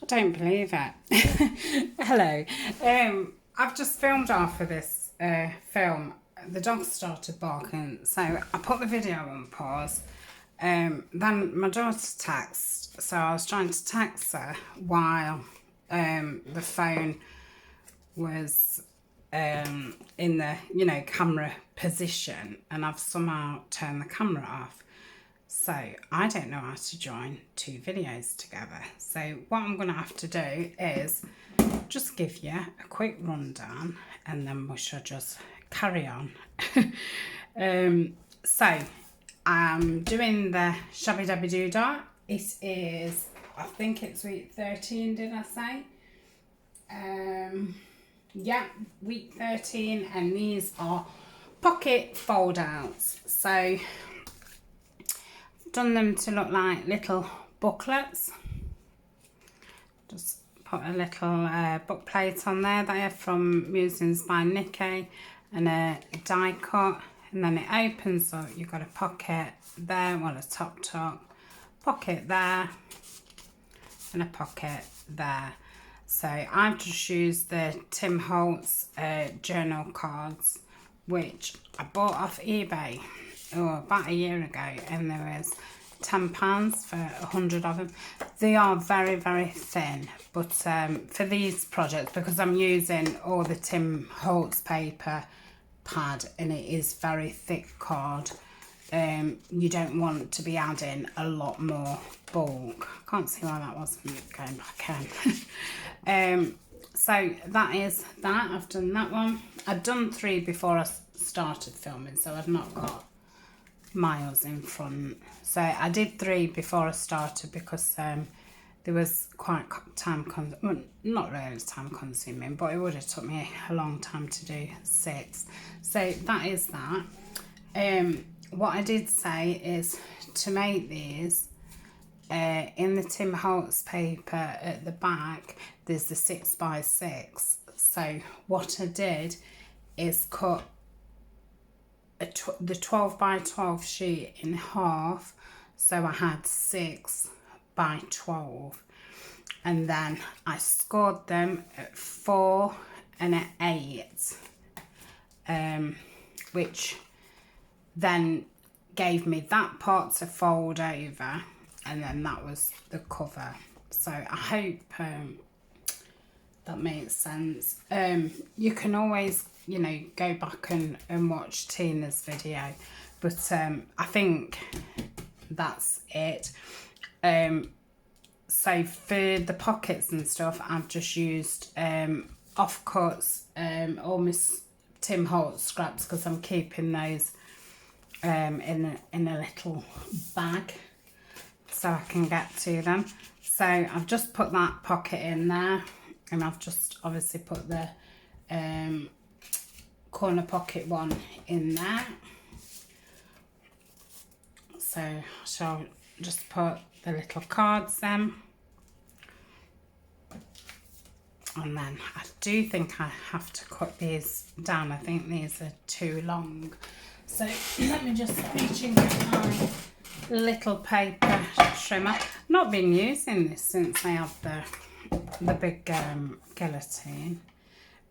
I don't believe it. Hello. I've just filmed after this film. The dog started barking, so I put the video on pause. Then my daughter texted, so I was trying to text her while the phone was in the, camera position, and I've somehow turned the camera off. So I don't know how to join two videos together. So what I'm going to have to do is just give you a quick rundown, and then we shall just carry on. So I'm doing the Shabbydabbydoodah. It is, I think it's week 13, did I say? Yeah, week 13, and these are pocket fold outs. So I've done them to look like little booklets. Just put a little book plate on there. They are from Musings by Nikki, and a die cut, and then it opens up. You've got a pocket there, well, a top pocket there, and a pocket there. So I've just used the Tim Holtz journal cards, which I bought off eBay about a year ago, and there was £10 for 100 of them. They are very, very thin, but for these projects, because I'm using all the Tim Holtz paper pad and it is very thick card, you don't want to be adding a lot more bulk. I can't see why that wasn't going back in. So that is that. I've done that one. I'd done 3 before I started filming, so I've not got miles in front. So I did 3 before I started because there was quite well, not really time consuming, but it would have took me a long time to do 6. So that is that. What I did say is to make these in the Tim Holtz paper at the back, there's the 6x6. So what I did is cut the 12x12 sheet in half, so I had 6 by 12, and then I scored them at 4 and at 8, which then gave me that part to fold over, and then that was the cover. So I hope that makes sense. You can always, go back and watch Tina's video, but I think that's it. So for the pockets and stuff, I've just used offcuts, or Miss Tim Holtz scraps, because I'm keeping those in a little bag so I can get to them. So I've just put that pocket in there, and I've just obviously put the corner pocket one in there. So I shall just put the little cards in, and then I do think I have to cut these down. I think these are too long. So let me just reach and get my little paper trimmer. Not been using this since I had the big guillotine,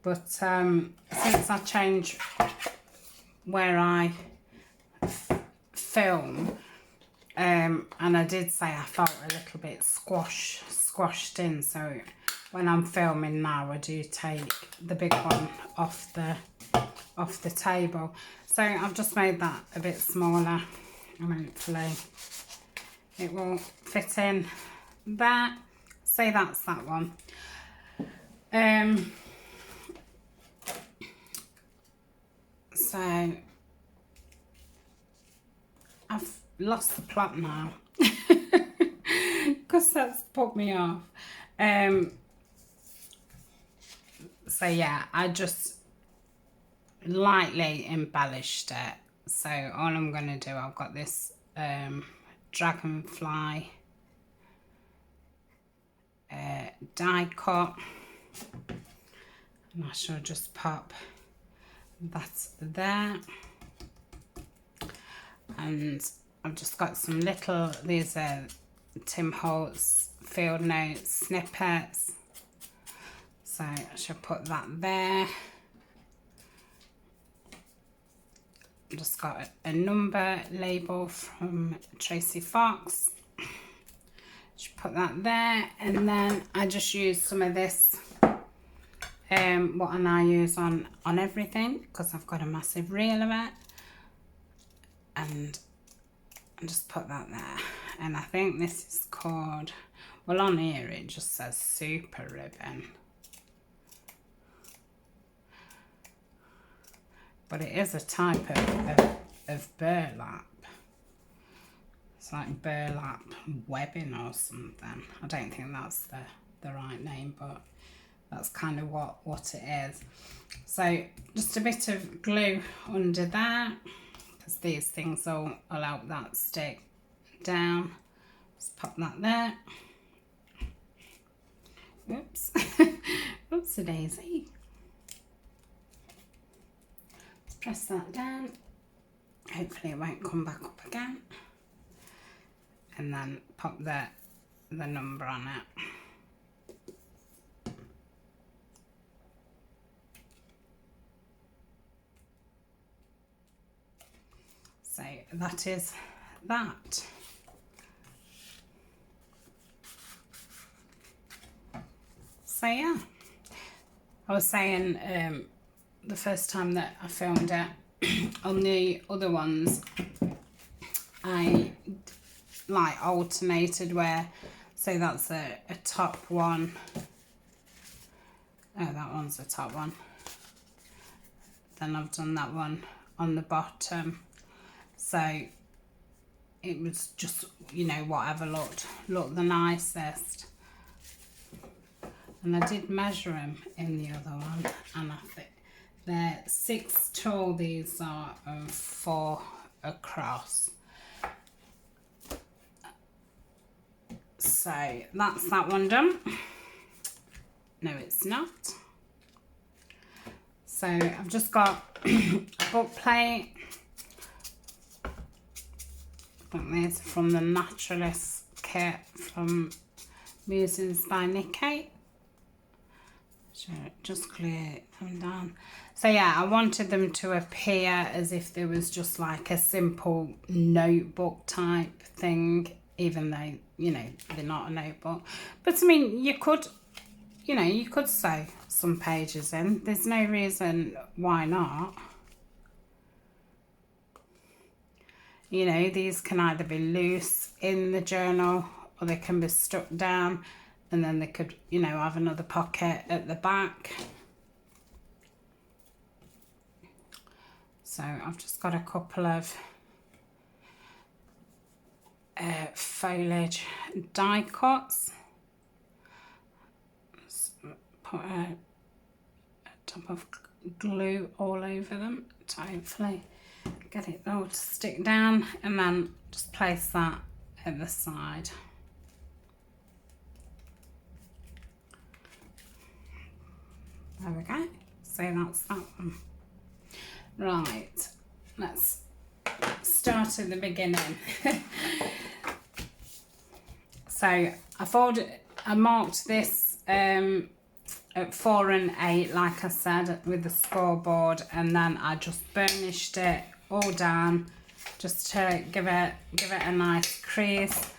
but since I changed where I film, and I did say I felt a little bit squashed in, so when I'm filming now I do take the big one off the table. So I've just made that a bit smaller, and hopefully it will fit in there. So that's that one. So I've lost the plot now because that's put me off. So yeah, I just lightly embellished it. So all I'm going to do, I've got this dragonfly die cut, and I shall just pop that there. And I've just got some little, these are Tim Holtz field notes snippets. So I should put that there. Just got a number label from Tracy Fox. Should put that there, and then I just use some of this what I now use on everything, because I've got a massive reel of it, and I just put that there. And I think this is called, well, on here it just says Super Ribbon, but it is a type of burlap. It's like burlap webbing or something. I don't think that's the right name, but that's kind of what it is. So just a bit of glue under there, because these things will help that stick down. Just pop that there. Oops. Oopsie daisy. Press that down. Hopefully it won't come back up again. And then pop the number on it. So that is that. So yeah, I was saying the first time that I filmed it, on the other ones I like alternated where, so that's a top one. Oh, that one's a top one. Then I've done that one on the bottom. So it was just, you know, whatever looked the nicest. And I did measure them in the other one, and I think they're 6 tall, these are, and 4 across. So that's that one done. No, it's not. So I've just got a book plate. I think these are from the Naturalist kit from Musings by Nikki. So just clear them down. So yeah, I wanted them to appear as if there was just like a simple notebook type thing, even though, you know, they're not a notebook. But I mean, you could, you know, you could sew some pages in. There's no reason why not. You know, these can either be loose in the journal or they can be stuck down, and then they could, you know, have another pocket at the back. So I've just got a couple of foliage die cuts. Just put a top of glue all over them to hopefully get it all to stick down, and then just place that at the side. There we go. So that's that one. Right, let's start at the beginning. So I marked this at 4 and 8, like I said, with the scoreboard, and then I just burnished it all down just to give it a nice crease.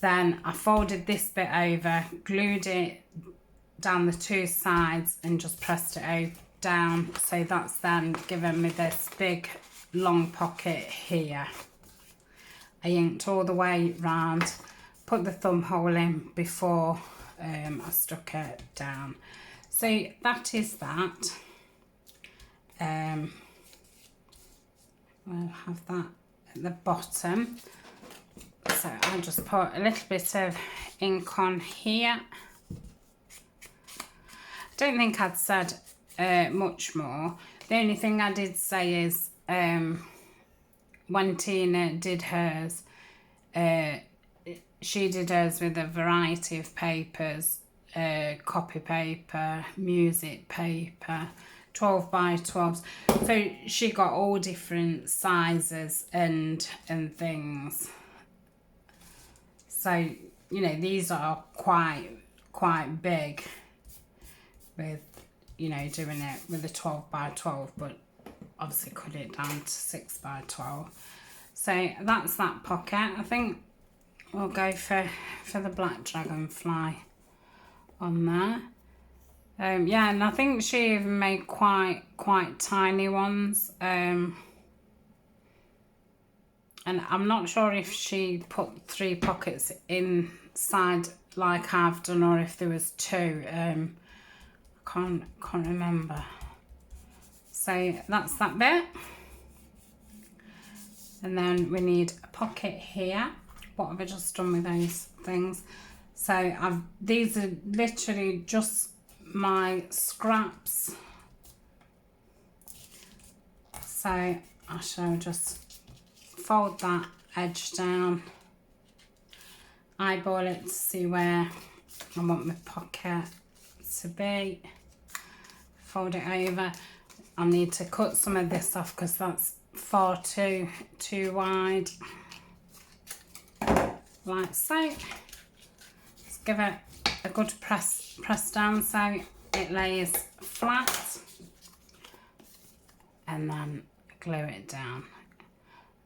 Then I folded this bit over, glued it down the 2 sides, and just pressed it down. So that's then given me this big long pocket here. I inked all the way round, put the thumb hole in before I stuck it down. So that is that. We'll have that at the bottom. So I'll just put a little bit of ink on here. I don't think I'd said much more. The only thing I did say is when Tina did hers, she did hers with a variety of papers, copy paper, music paper, 12 by 12s. So she got all different sizes and things. So you know, these are quite big with, you know, doing it with a 12 by 12, but obviously cut it down to 6 by 12. So that's that pocket. I think we'll go for the black dragonfly on there. Yeah, and I think she even made quite tiny ones. And I'm not sure if she put 3 pockets inside like I've done, or if there was 2. I can't remember. So that's that bit. And then we need a pocket here. What have I just done with those things? So these are literally just my scraps. So I shall just fold that edge down, eyeball it to see where I want my pocket to be, fold it over. I need to cut some of this off because that's far too wide, like so. Just give it a good press down so it lays flat, and then glue it down.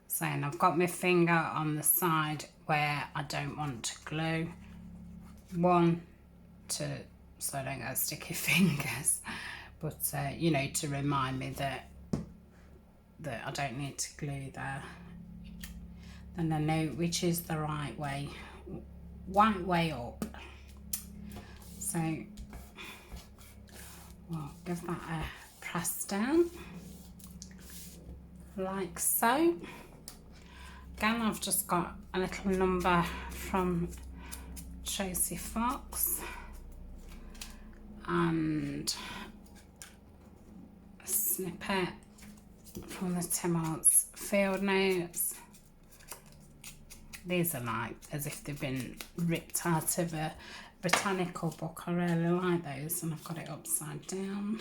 So, and I've got my finger on the side where I don't want to glue. So I don't get sticky fingers, but you know, to remind me that I don't need to glue there. Then I know which is the right way up. So we'll give that a press down, like so. Again, I've just got a little number from Tracy Fox and a snippet from the Tim Holtz field notes. These are like as if they've been ripped out of a botanical book. I really like those, and I've got it upside down.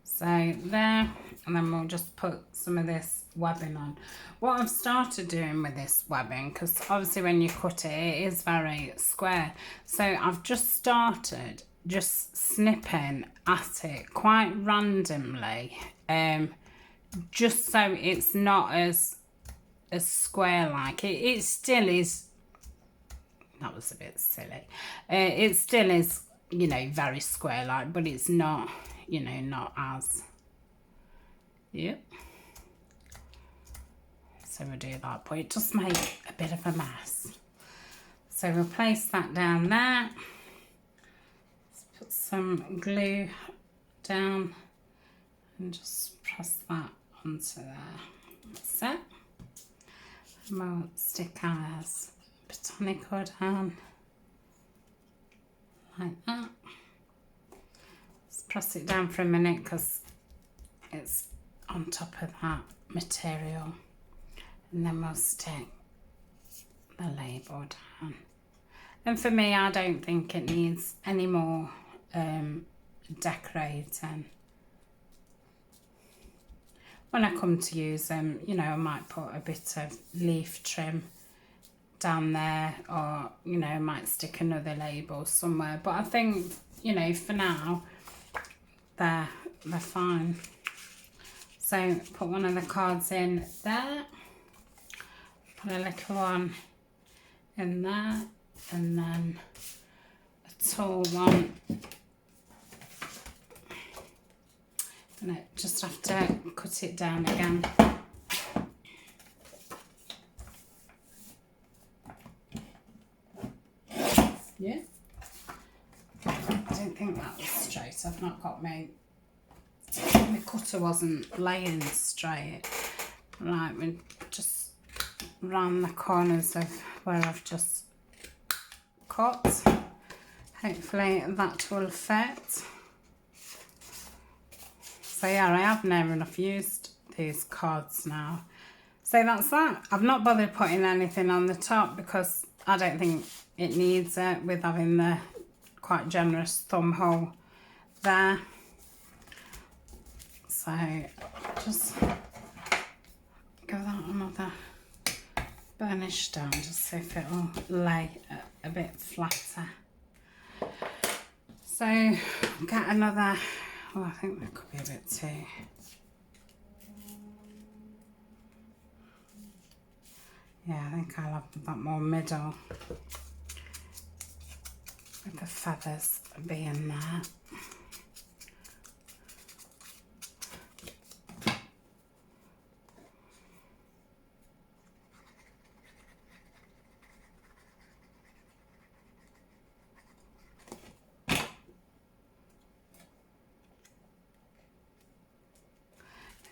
So there, and then we'll just put some of this webbing on. What I've started doing with this webbing, because obviously when you cut it, it is very square. So I've just started just snipping at it quite randomly, just so it's not as square like. It still is, that was a bit silly. It still is, you know, very square like, but it's not, you know, not as, yep. So we'll do that, but it does make a bit of a mess. So we'll place that down there. Let's put some glue down and just press that onto there. That's it. And we'll stick our botanical down like that. Just press it down for a minute because it's on top of that material. And then we'll stick the label down. And for me, I don't think it needs any more decorating. When I come to use them, you know, I might put a bit of leaf trim down there, or, you know, I might stick another label somewhere. But I think, you know, for now, they're fine. So put one of the cards in there. Put a little one in there, and then a tall one. And I just have to cut it down again. Yeah. I don't think that was straight. I've not got my cutter wasn't laying straight. Right, we just round the corners of where I've just cut. Hopefully that will fit. So yeah, I have near enough used these cards now. So that's that. I've not bothered putting anything on the top because I don't think it needs it, with having the quite generous thumb hole there. So just give that another burnish down, just see if it'll lay a bit flatter. So get another, oh, I think that could be a bit too. Yeah, I think I'll have that more middle with the feathers being there.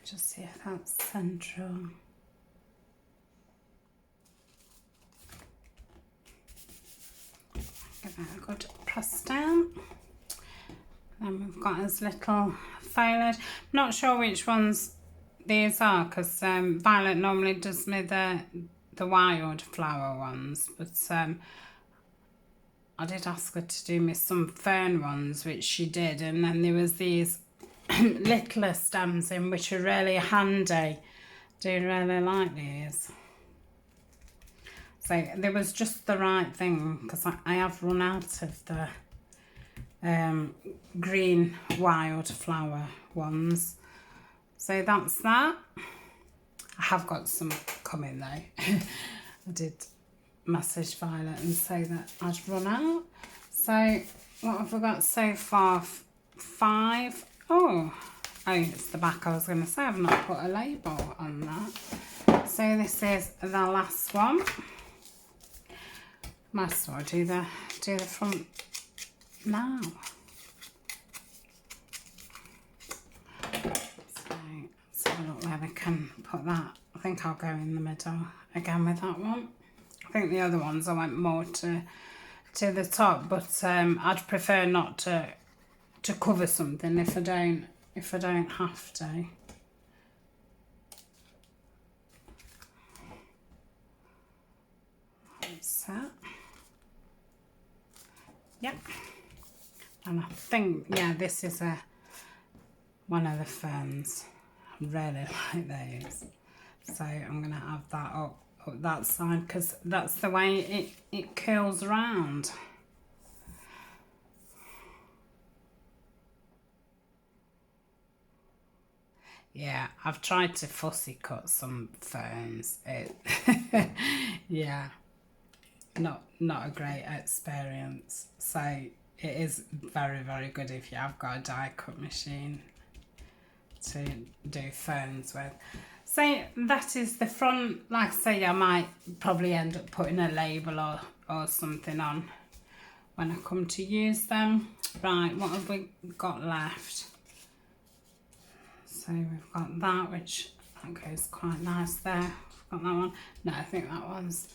Just see if that's central. Give it a good press down. Then we've got his little foliage. I'm not sure which ones these are because Violet normally does me the wildflower ones, but I did ask her to do me some fern ones, which she did, and then there was these littler stems in which are really handy. Do really like these. So there was just the right thing because I have run out of the green wildflower ones. So that's that. I have got some coming though. I did message Violet and say that I'd run out. So what have we got so far? 5. Oh, it's the back. I was going to say I've not put a label on that. So this is the last one. Might as well do the front now. So let's have a look where we can put that. I think I'll go in the middle again with that one. I think the other ones I went more to the top, but I'd prefer not to cover something if I don't have to. That's that. Yep. And I think, yeah, this is one of the ferns. I really like those. So I'm going to have that up that side because that's the way it curls around. Yeah, I've tried to fussy cut some ferns. Yeah, not a great experience. So it is very, very good if you have got a die cut machine to do ferns with. So that is the front. Like I say, I might probably end up putting a label or something on when I come to use them. Right, what have we got left? So we've got that, which that goes quite nice there. We've got that one. No, I think that one's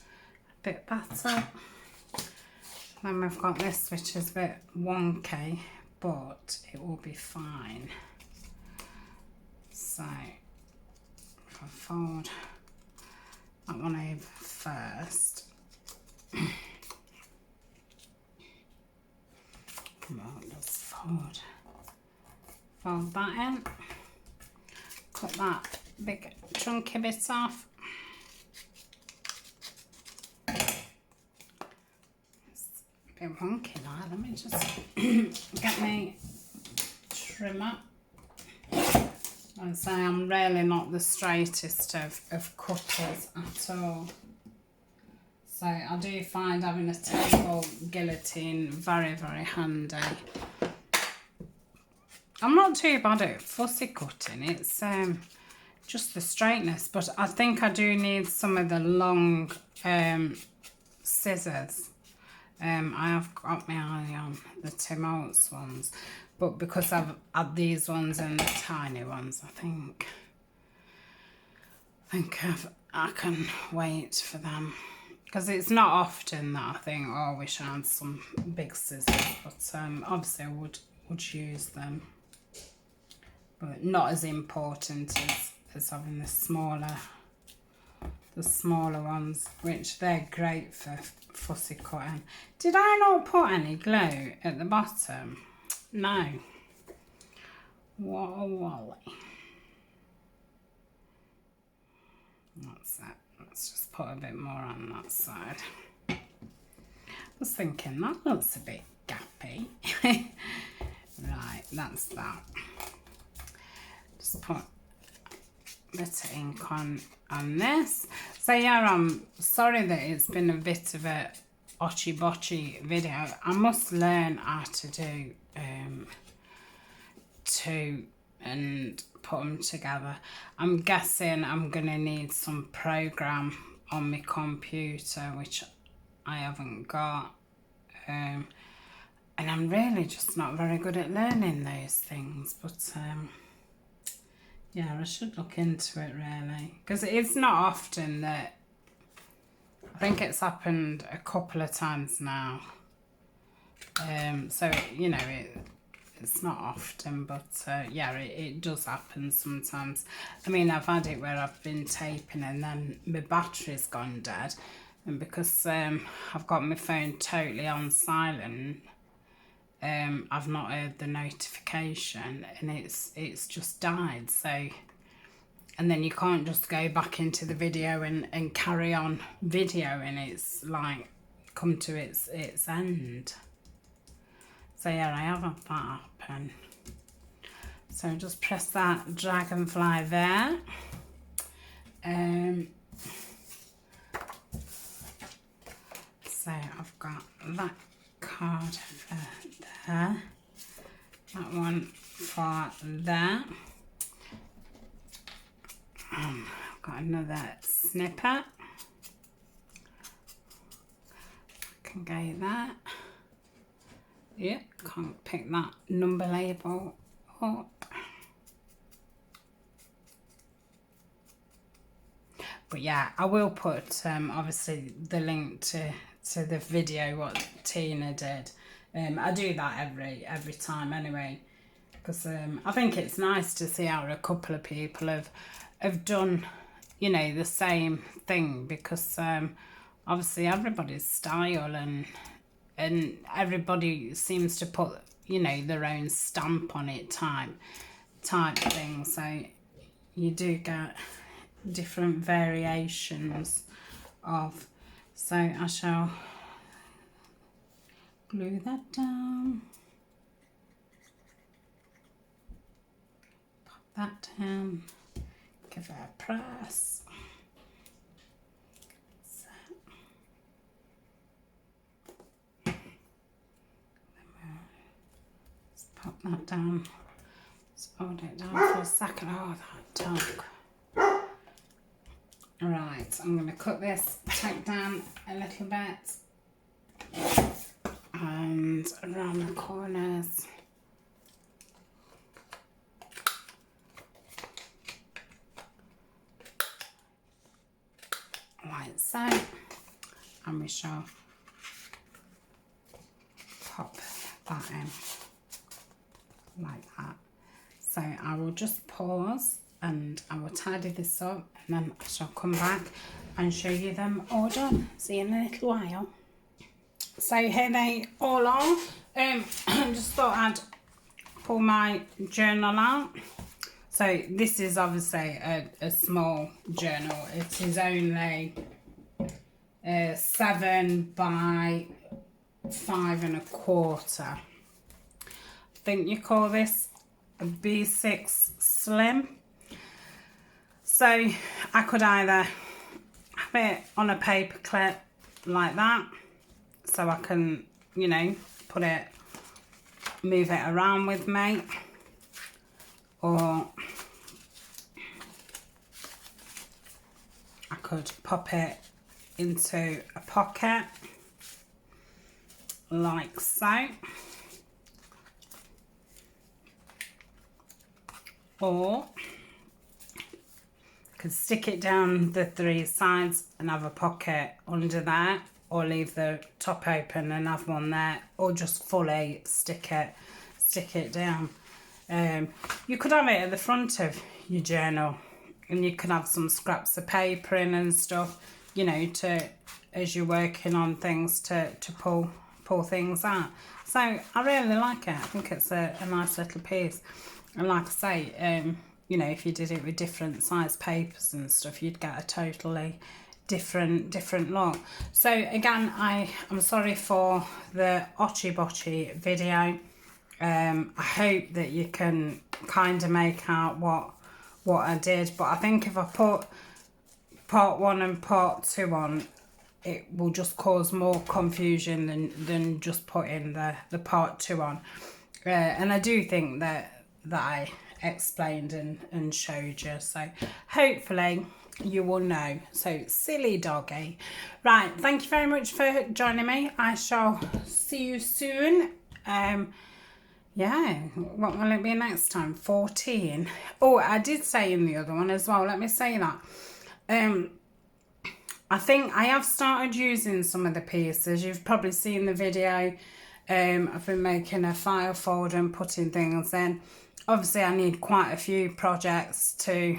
a bit better. Then we've got this, which is a bit wonky, but it will be fine. So if I fold that one over first. Come on, let's fold that in. Cut that big chunky bit off. It's a bit wonky now. Let me just get my trimmer. And say I'm really not the straightest of cutters at all. So I do find having a table guillotine very, very handy. I'm not too bad at fussy cutting, it's just the straightness, but I think I do need some of the long scissors. I have got my eye on the Tim Holtz ones, but because I've had these ones and the tiny ones, I think I can wait for them. Because it's not often that I think, oh, I wish I had some big scissors, but obviously I would use them. But not as important as having the smaller ones, which they're great for fussy cutting. Did I not put any glue at the bottom? No. What a wally. That's it. Let's just put a bit more on that side. I was thinking that looks a bit gappy. Right, that's that. Just put a bit of ink on this. So yeah, I'm sorry that it's been a bit of a otchy botchy video. I must learn how to do two and put them together. I'm guessing I'm gonna need some program on my computer, which I haven't got, and I'm really just not very good at learning those things, but yeah, I should look into it really, because it's not often that, I think it's happened a couple of times now, so you know, it's not often, but yeah, it does happen sometimes. I mean, I've had it where I've been taping and then my battery's gone dead, and because I've got my phone totally on silent, I've not heard the notification and it's just died. So, and then you can't just go back into the video and carry on videoing. It's like come to its end. So yeah, I have had that happen. So just press that dragonfly there. So I've got that card over there. That one for there. I've got another snippet. I can go there. Yeah, can't pick that number label up. But yeah, I will put obviously the link to the video what Tina did. I do that every time anyway, because I think it's nice to see how a couple of people have done, you know, the same thing, because obviously everybody's style and everybody seems to put, you know, their own stamp on it type thing. So you do get different variations of. So I shall glue that down. Pop that down. Give it a press. Pop that down. Let's hold it down for a second. Oh, that dog. Right, I'm going to cut this tape down a little bit and around the corners. Like so. And we shall pop that in. Like that. So I will just pause and I will tidy this up, and then I shall come back and show you them all done. See you in a little while. So here they all are. I just thought I'd pull my journal out. So this is obviously a small journal. It is only 7 by 5 1/4. I think you call this a B6 Slim. So I could either have it on a paper clip like that, so I can, you know, move it around with me, or I could pop it into a pocket like so, or I could stick it down the 3 sides and have a pocket under there, or leave the top open and have one there, or just fully stick it down. You could have it at the front of your journal, and you could have some scraps of paper in and stuff, you know, as you're working on things to pull things out. So I really like it. I think it's a nice little piece. And like I say, you know, if you did it with different size papers and stuff, you'd get a totally different look. So again, I'm sorry for the Ochi Bochi video. I hope that you can kind of make out what I did, but I think if I put part 1 and part 2 on, it will just cause more confusion than just putting the part 2 on. And I do think that I explained and showed you, so hopefully you will know. So silly doggy. Right, thank you very much for joining me. I shall see you soon. Yeah, what will it be next time? 14. Oh, I did say in the other one as well, let me say that. I think I have started using some of the pieces. You've probably seen the video. I've been making a file folder and putting things in. Obviously, I need quite a few projects to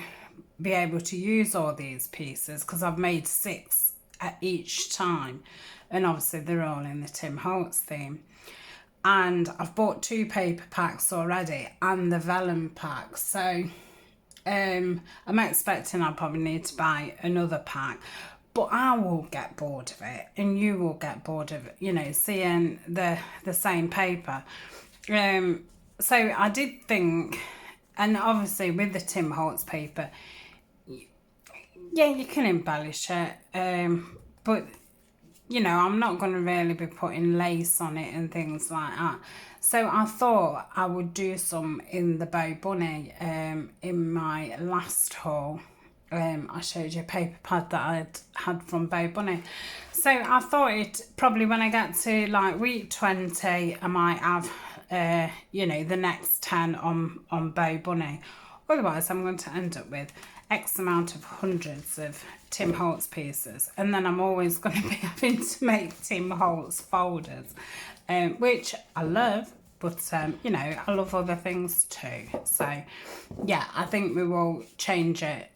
be able to use all these pieces because I've made 6 at each time. And obviously, they're all in the Tim Holtz theme. And I've bought 2 paper packs already and the vellum pack. So I'm expecting I'll probably need to buy another pack. But I will get bored of it, and you will get bored of it, you know, seeing the same paper. So I did think, and obviously with the Tim Holtz paper, yeah, you can embellish it, but, you know, I'm not going to really be putting lace on it and things like that. So I thought I would do some in the Bow Bunny in my last haul. I showed you a paper pad that I'd had from Bow Bunny. So I thought probably when I get to like week 20, I might have, you know, the next 10 on Bow Bunny. Otherwise, I'm going to end up with X amount of hundreds of Tim Holtz pieces. And then I'm always going to be having to make Tim Holtz folders, which I love. But, you know, I love other things too. So, yeah, I think we will change it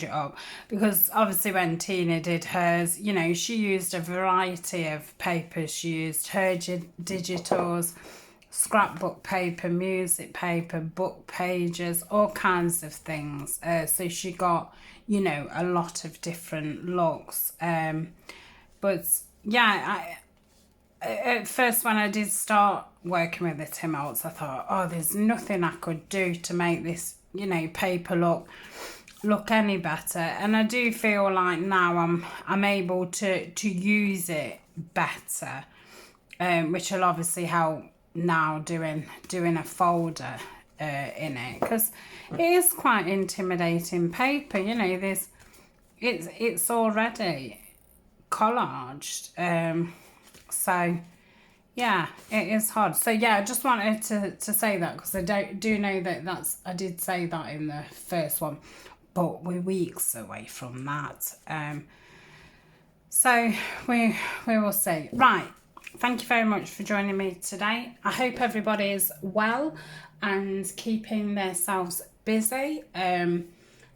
up. Because obviously when Tina did hers, you know, she used a variety of papers. She used her digitals, scrapbook paper, music paper, book pages, all kinds of things. So she got, you know, a lot of different looks. But, yeah, at first when I did start working with the Tim Holtz, I thought, oh, there's nothing I could do to make this, you know, paper look any better. And I do feel like now I'm able to use it better, which will obviously help now doing a folder in it, because it is quite intimidating paper, you know. It's already collaged. So, yeah, it is hard. So, yeah, I just wanted to say that because I do know that I did say that in the first one, but we're weeks away from that. So, we will see. Right, thank you very much for joining me today. I hope everybody is well and keeping themselves busy.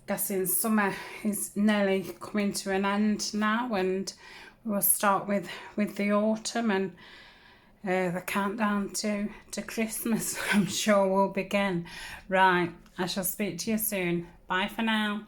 Guessing summer is nearly coming to an end now, and we'll start with the autumn, and the countdown to Christmas, I'm sure, will begin. Right, I shall speak to you soon. Bye for now.